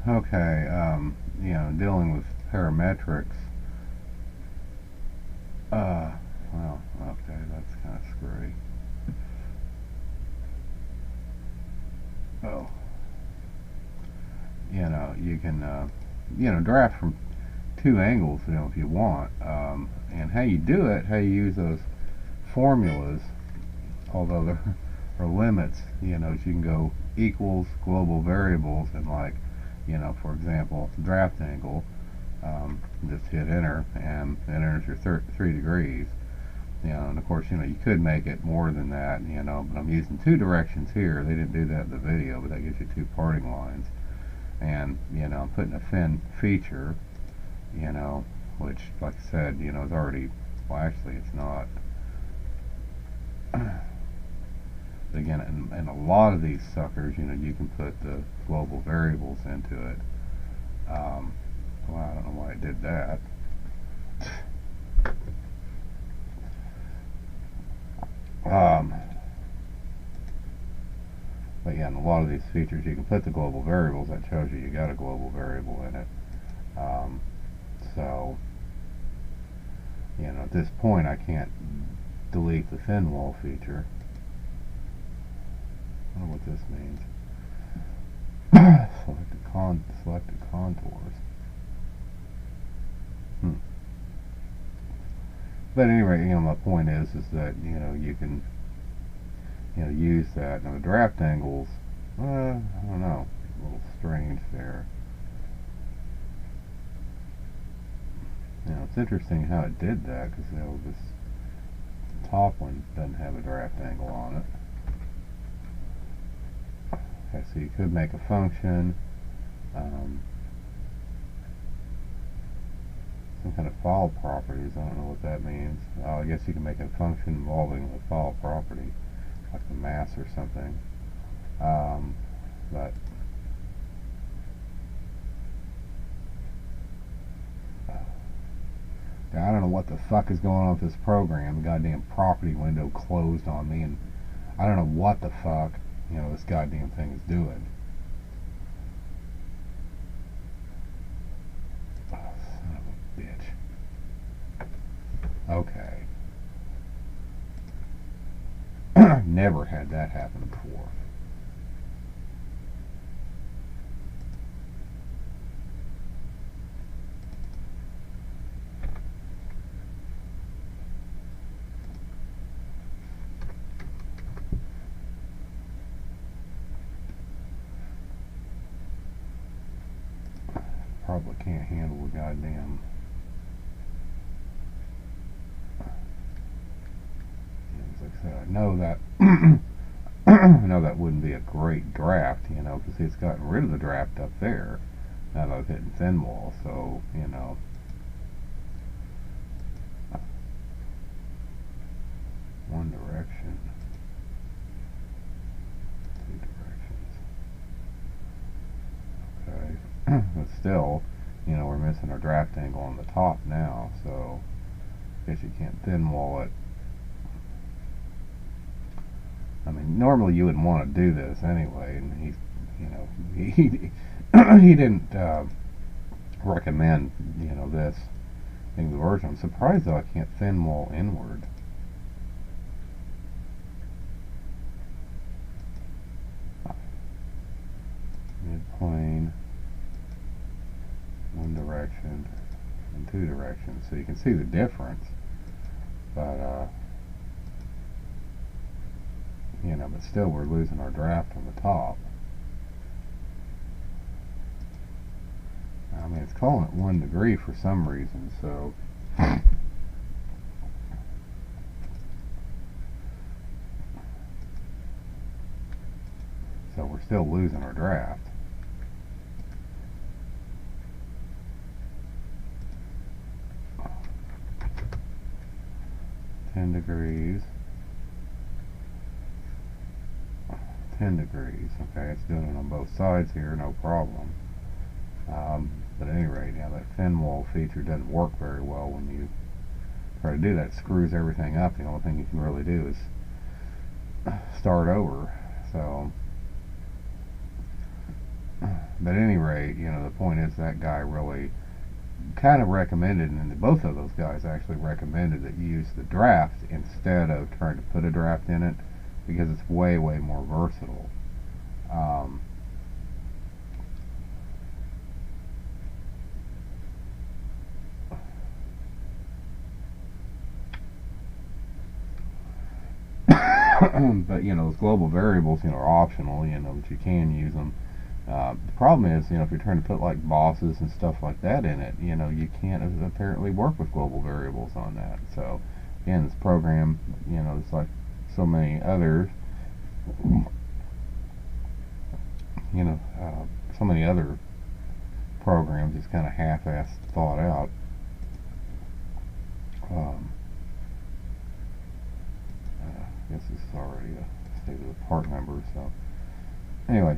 Okay, you know, dealing with parametrics. Well, okay, that's kind of screwy. Oh, you know, you can, you know, draft from two angles, you know, if you want. And how you do it, how you use those formulas, although there are limits, you know, you can go equals global variables and like, you know, for example, draft angle, just hit enter and it enters your 3 degrees. You know, and of course, you know, you could make it more than that, you know, but I'm using two directions here. They didn't do that in the video, but that gives you two parting lines. And, you know, I'm putting a thin feature, you know, which, like I said, you know, is already, well, actually, it's not. Again, in a lot of these suckers, you know, you can put the global variables into it. Well, I don't know why it did that. But yeah, in a lot of these features, you can put the global variables. That shows you got a global variable in it. So, you know, at this point, I can't delete the thin wall feature. I don't know what this means. Selected contours. But anyway, you know, my point is that, you know, you can, you know, use that. Now the draft angles, I don't know, a little strange there. You know, it's interesting how it did that, because, you know, this top one doesn't have a draft angle on it. Okay, so you could make a function, some kind of file properties. I don't know what that means. I guess you can make a function involving the file property, like the mass or something. But I don't know what the fuck is going on with this program. The goddamn property window closed on me, and I don't know what the fuck, you know, this goddamn thing is doing. Oh, son of a bitch. Okay. Never had that happen before. Probably can't handle the goddamn. As I said, I know that. I know that wouldn't be a great draft, you know, because it's gotten rid of the draft up there. Now that I've hit thin wall, so, you know. One direction. Two directions. Okay. But still, you know, we're missing our draft angle on the top now, so I guess you can't thin wall it. I mean, normally you wouldn't want to do this anyway, and he, you know, he didn't recommend, you know, this being the version. I'm surprised though I can't thin wall inward. Mid-plane, one direction, and two directions, so you can see the difference. But you know, but still we're losing our draft on the top. I mean, it's calling it 1 degree for some reason, so we're still losing our draft. $10. 10 degrees. Okay, it's doing it on both sides here, no problem. But at any rate, yeah, that thin wall feature doesn't work very well when you try to do that. It screws everything up. The only thing you can really do is start over. So But at any rate, you know, the point is that guy really kind of recommended, and both of those guys actually recommended that you use the draft instead of trying to put a draft in it, because it's way more versatile. Um, but you know, those global variables, you know, are optional, you know, but you can use them. The problem is, you know, if you're trying to put like bosses and stuff like that in it, you know, you can't apparently work with global variables on that. So, again, this program, you know, it's like so many others, you know, so many other programs, it's kind of half-assed thought out. Um, I guess this is already a state of the part number, so anyway,